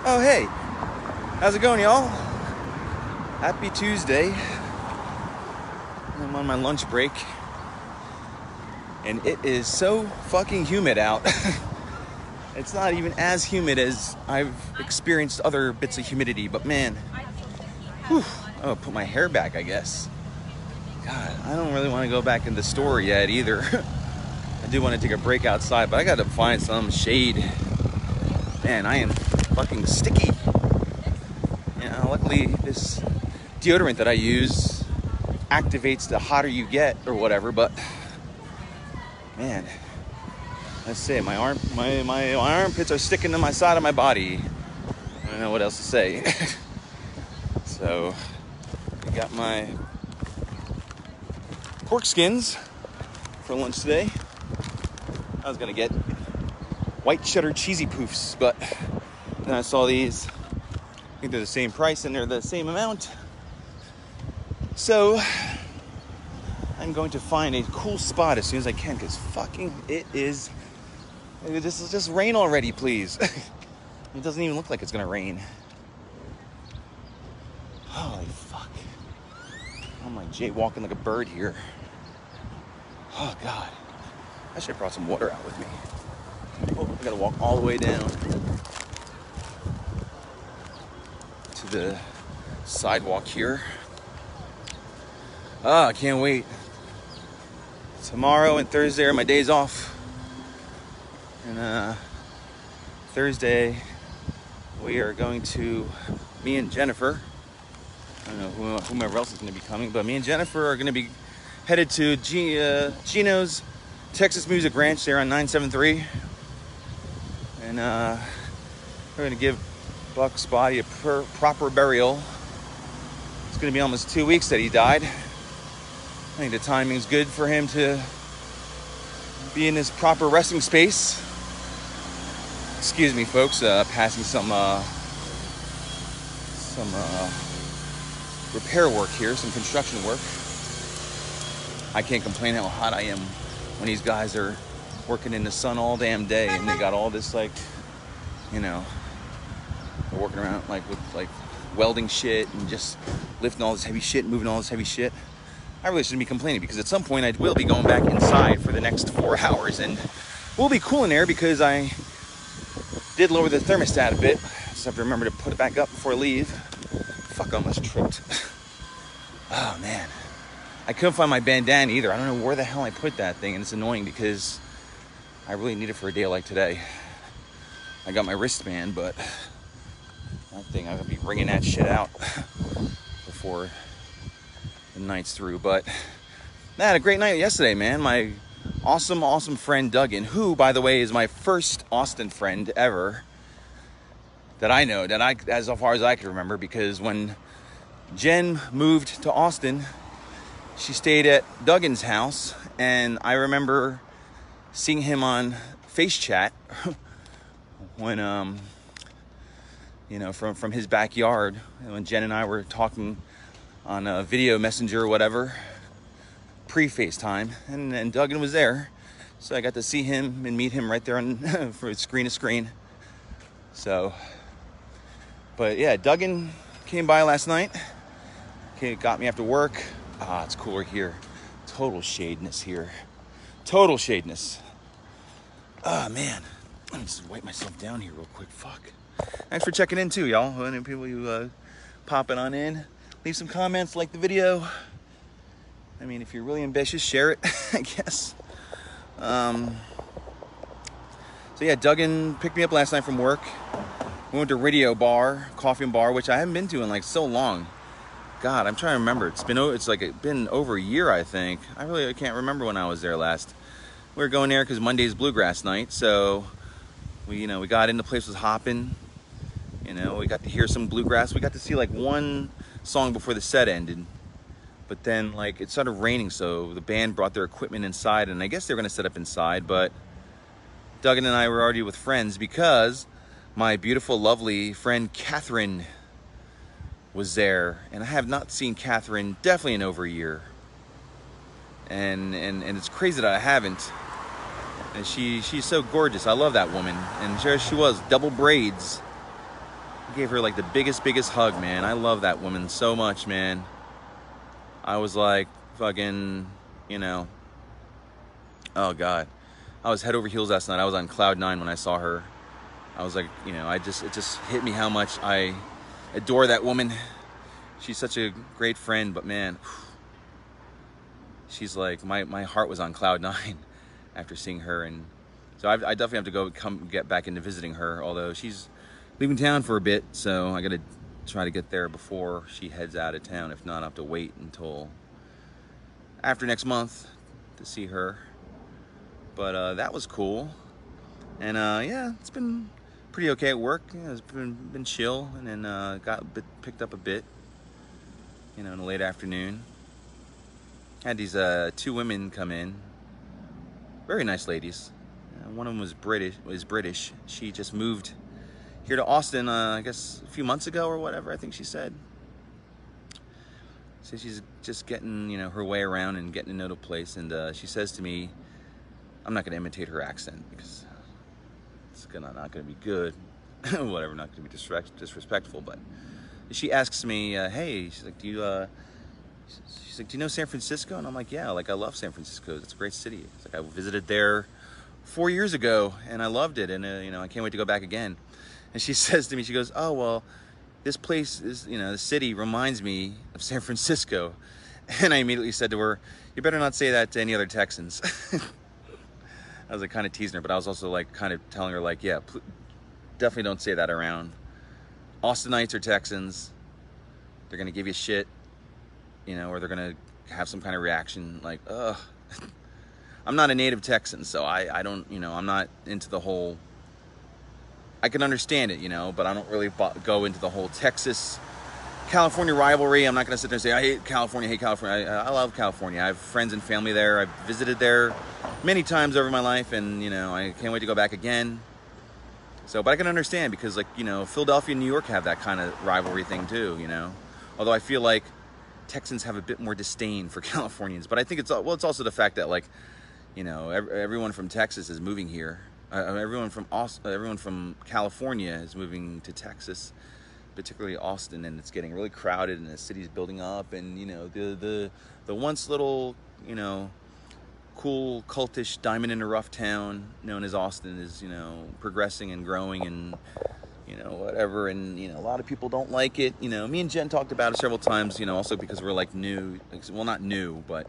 Oh, hey, how's it going, y'all? Happy Tuesday. I'm on my lunch break, and it is so fucking humid out. It's not even as humid as I've experienced other bits of humidity, but man, whew, I'm gonna put my hair back, I guess. God, I don't really want to go back in the store yet either. I do want to take a break outside, but I gotta find some shade. Man, I am fucking sticky. Luckily, this deodorant that I use activates the hotter you get or whatever, but man, let's say my armpits are sticking to my side of my body. I don't know what else to say. So I got my pork skins for lunch today. I was gonna get white cheddar cheesy poofs, but then I saw these. I think they're the same price and they're the same amount. So I'm going to find a cool spot as soon as I can, because fucking this is just rain already, please. It doesn't even look like it's gonna rain. Holy fuck. I'm like jaywalking like a bird here. Oh God. I should have brought some water out with me. Oh, I gotta walk all the way down to the sidewalk here. I can't wait. Tomorrow and Thursday are my days off. And Thursday, we are going to, me and Jennifer, I don't know whomever else is going to be coming, but me and Jennifer are going to be headed to Gino's Texas Music Ranch there on 973. And we're going to give Buck's body a proper burial. It's going to be almost 2 weeks that he died. I think the timing's good for him to be in his proper resting space. Excuse me, folks, passing some repair work here, some construction work. I can't complain how hot I am when these guys are working in the sun all damn day, and they got all this, like, they're working around like with like welding shit and just lifting all this heavy shit, moving all this heavy shit. I really shouldn't be complaining, because at some point I will be going back inside for the next 4 hours, and we'll be cool in there because I did lower the thermostat a bit. Just have to remember to put it back up before I leave. Fuck, I almost tripped. Oh man, I couldn't find my bandana either. I don't know where the hell I put that thing, and it's annoying because I really need it for a day like today. I got my wristband, but that thing, I'm gonna be wringing that shit out before the night's through. But I had a great night yesterday, man. My awesome friend Duggan, who, by the way, is my first Austin friend ever that I know, as far as I can remember, because when Jen moved to Austin, she stayed at Duggan's house, and I remember seeing him on Face Chat when from his backyard, when Jen and I were talking on a video messenger or whatever, pre-FaceTime, and Duggan was there, so I got to see him and meet him right there on for screen to screen. So, but yeah, Duggan came by last night. Got me after work. It's cooler here. Total shadeness here. Total shadeness. Oh man, let me just wipe myself down here real quick. Fuck. Thanks for checking in too, y'all. Any people you popping on in, leave some comments, like the video. I mean, if you're really ambitious, share it, I guess. So yeah, Duggan picked me up last night from work. We went to Radio Bar, Coffee and Bar, which I haven't been to in like so long. God, I'm trying to remember. It's been over a year, I think. I can't remember when I was there last. We were going there because Monday's Bluegrass night, so we got in. The place was hopping. We got to hear some bluegrass. We got to see like one song before the set ended, but then like it started raining, so the band brought their equipment inside, and I guess they were gonna set up inside, but Duggan and I were already with friends because my beautiful, lovely friend Catherine was there, and I have not seen Catherine definitely in over a year, and it's crazy that I haven't. And she's so gorgeous. I love that woman. And there she was, double braids, gave her like the biggest hug, man. I love that woman so much, man. I was like fucking, you know, oh God. I was head over heels last night. I was on cloud 9 when I saw her. I was like, you know, it just hit me how much I adore that woman. She's such a great friend, but man, she's like, my heart was on cloud 9 after seeing her. And so I definitely have to get back into visiting her, although she's leaving town for a bit, so I gotta try to get there before she heads out of town. If not, I'll have to wait until after next month to see her. But that was cool. And yeah, it's been pretty okay at work. Yeah, it's been chill, and then picked up a bit, you know, in the late afternoon. Had these 2 women come in, very nice ladies. One of them was British. She just moved here to Austin, I guess a few months ago or whatever, I think she said. So she's just getting, you know, her way around and getting to know the place. And she says to me, I'm not going to imitate her accent because it's not going to be good. Whatever, not going to be disrespectful. But she asks me, hey, she's like, do you know San Francisco? And I'm like, yeah, like I love San Francisco. It's a great city. It's like I visited there 4 years ago and I loved it. And, you know, I can't wait to go back again. And she says to me, she goes, oh, well, this place is, you know, the city reminds me of San Francisco. And I immediately said to her, you better not say that to any other Texans. I was like kind of teasing her, but I was also like kind of telling her like, yeah, definitely don't say that around Austinites or Texans. They're going to give you shit, you know, or they're going to have some kind of reaction like, ugh. I'm not a native Texan, so I don't, you know, I'm not into the whole, I can understand it, you know, but I don't really go into the whole Texas-California rivalry. I'm not going to sit there and say, I hate California. I love California. I have friends and family there. I've visited there many times over my life, and, you know, I can't wait to go back again. So, but I can understand because, like, you know, Philadelphia and New York have that kind of rivalry thing too, you know. Although I feel like Texans have a bit more disdain for Californians. But I think it's also the fact that, like, you know, everyone from Texas is moving here. Everyone from California is moving to Texas, particularly Austin, and it's getting really crowded, and the city's building up, and, you know, the once little, you know, cool cultish diamond in the rough town known as Austin is, you know, progressing and growing, and, you know, whatever, and, you know, a lot of people don't like it. You know, me and Jen talked about it several times, you know, also because we're like new, well, not new, but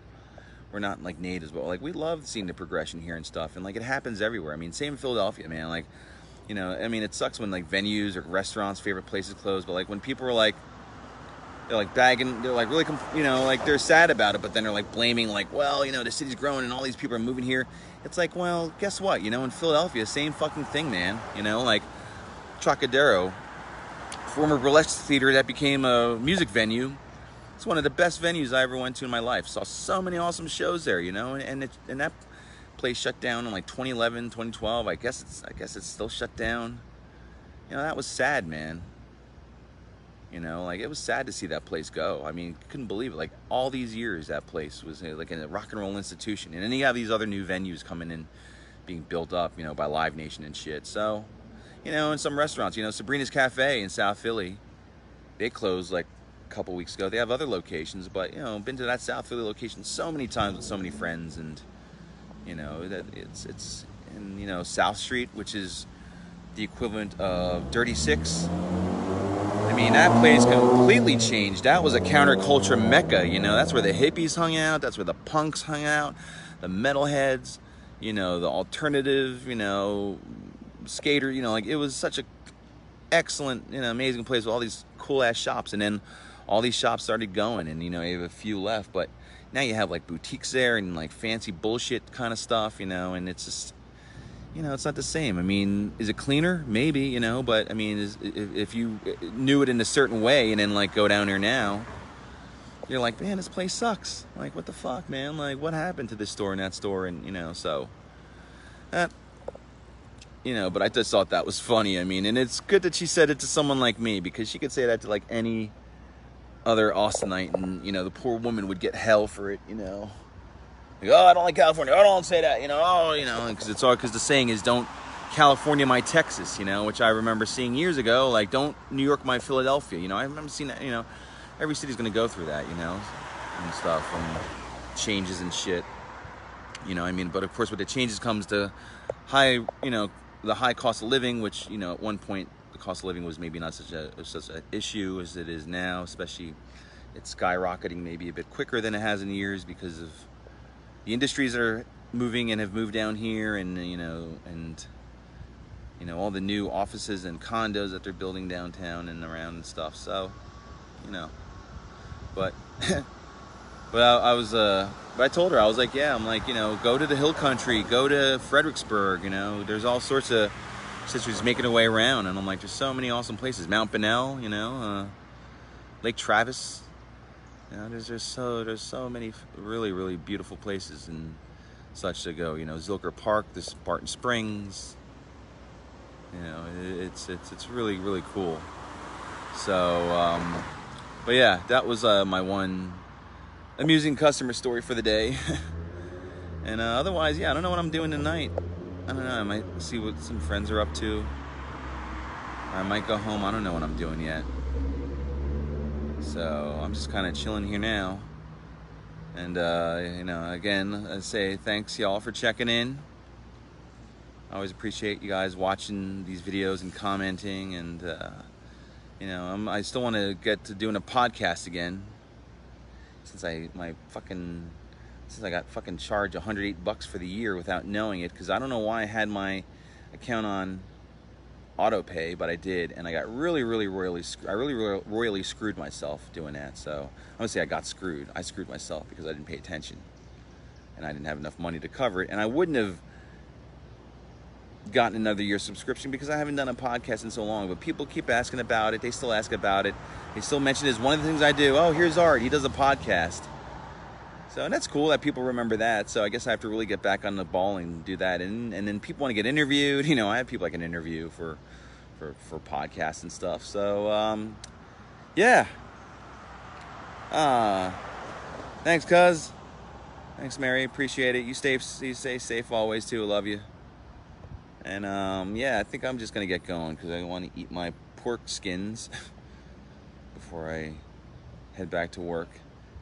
we're not like natives, but like we love seeing the progression here and stuff, and like it happens everywhere. I mean, same in Philadelphia, man. Like, you know, I mean, it sucks when like venues or restaurants, favorite places close, but like when people are like, they're like bagging, they're like really, you know, like they're sad about it, but then they're like blaming, like, well, you know, the city's growing and all these people are moving here. It's like, well, guess what? You know, in Philadelphia, same fucking thing, man. You know, like Trocadero, former burlesque theater that became a music venue. It's one of the best venues I ever went to in my life. Saw so many awesome shows there, you know, and that place shut down in like 2011, 2012. I guess it's still shut down. You know, that was sad, man. You know, like it was sad to see that place go. I mean, couldn't believe it. Like all these years, that place was like a rock and roll institution, and then you have these other new venues coming in, being built up, you know, by Live Nation and shit. So, you know, in some restaurants, you know, Sabrina's Cafe in South Philly, they closed like couple weeks ago. They have other locations, but, you know, been to that South Philly location so many times with so many friends, and, you know, that it's in, you know, South Street, which is the equivalent of Dirty Six. I mean, that place completely changed. That was a counterculture mecca, you know. That's where the hippies hung out. That's where the punks hung out, the metalheads, you know, the alternative, you know, skater, you know, like it was such a excellent, you know, amazing place with all these cool ass shops. And then all these shops started going, and, you know, you have a few left, but now you have like boutiques there and like fancy bullshit kind of stuff, you know, and it's just, you know, it's not the same. I mean, is it cleaner? Maybe, you know, but I mean, if you knew it in a certain way and then like go down here now, you're like, man, this place sucks. Like, what the fuck, man? Like, what happened to this store and that store? And, you know, so, you know, but I just thought that was funny. I mean, and it's good that she said it to someone like me, because she could say that to like any other Austinite, and, you know, the poor woman would get hell for it, you know. Like, oh, I don't like California. Oh, don't say that, you know. Oh, you know, because it's all, because the saying is don't California, my Texas, you know, which I remember seeing years ago. Like, don't New York, my Philadelphia, you know. I remember seeing that, you know. Every city's going to go through that, you know, and stuff, and changes and shit, you know. I mean, but of course, with the changes comes the high, you know, the high cost of living, which, you know, at one point the cost of living was maybe not such an issue as it is now. Especially, it's skyrocketing maybe a bit quicker than it has in years because of the industries that are moving and have moved down here, and you know, all the new offices and condos that they're building downtown and around and stuff. So, you know, but but I told her, I was like, yeah, I'm like, you know, go to the hill country, go to Fredericksburg, you know, there's all sorts of sisters making their way around, and I'm like, there's so many awesome places. Mount Bonnell, you know, Lake Travis, you know, there's so many really, really beautiful places and such to go, you know. Zilker Park, this Barton Springs, you know, it's really, really cool. So, but yeah, that was my one amusing customer story for the day. And otherwise, yeah, I don't know what I'm doing tonight. I don't know. I might see what some friends are up to. Or I might go home. I don't know what I'm doing yet. So I'm just kind of chilling here now. And, you know, again, I say thanks, y'all, for checking in. I always appreciate you guys watching these videos and commenting. And, you know, I still want to get to doing a podcast again. Since I got fucking charged $108 for the year without knowing it, because I don't know why I had my account on auto pay, but I did, and I got really royally screwed myself doing that. So I'm gonna say I got screwed. I screwed myself because I didn't pay attention, and I didn't have enough money to cover it, and I wouldn't have gotten another year's subscription because I haven't done a podcast in so long. But people keep asking about it. They still ask about it. They still mention it as one of the things I do. Oh, here's Art. He does a podcast. So, and that's cool that people remember that. So I guess I have to really get back on the ball and do that. And then people want to get interviewed. You know, I have people I can interview for podcasts and stuff. So, yeah. Thanks, cuz. Thanks, Mary. Appreciate it. You stay safe always, too. I love you. And, yeah, I think I'm just going to get going because I want to eat my pork skins before I head back to work.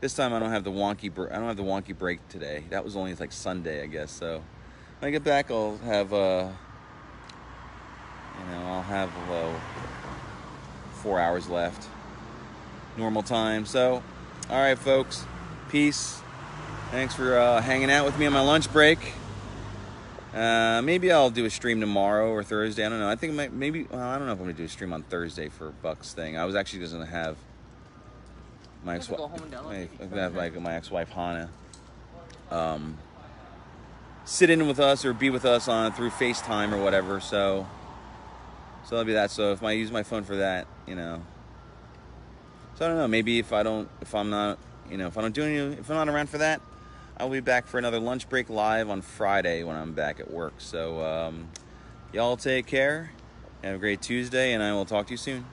This time I don't have the wonky break today. That was only like Sunday, I guess. So when I get back, I'll have I'll have 4 hours left, normal time. So, all right, folks, peace. Thanks for hanging out with me on my lunch break. Maybe I'll do a stream tomorrow or Thursday. I don't know. I think maybe I don't know if I'm gonna do a stream on Thursday for Buck's thing. I was actually just gonna have my ex-wife Hannah sit in with us or be with us through FaceTime or whatever. So that'll be that. So if I use my phone for that, you know. So I don't know. Maybe if I'm not around for that, I'll be back for another lunch break live on Friday when I'm back at work. So y'all take care. Have a great Tuesday, and I will talk to you soon.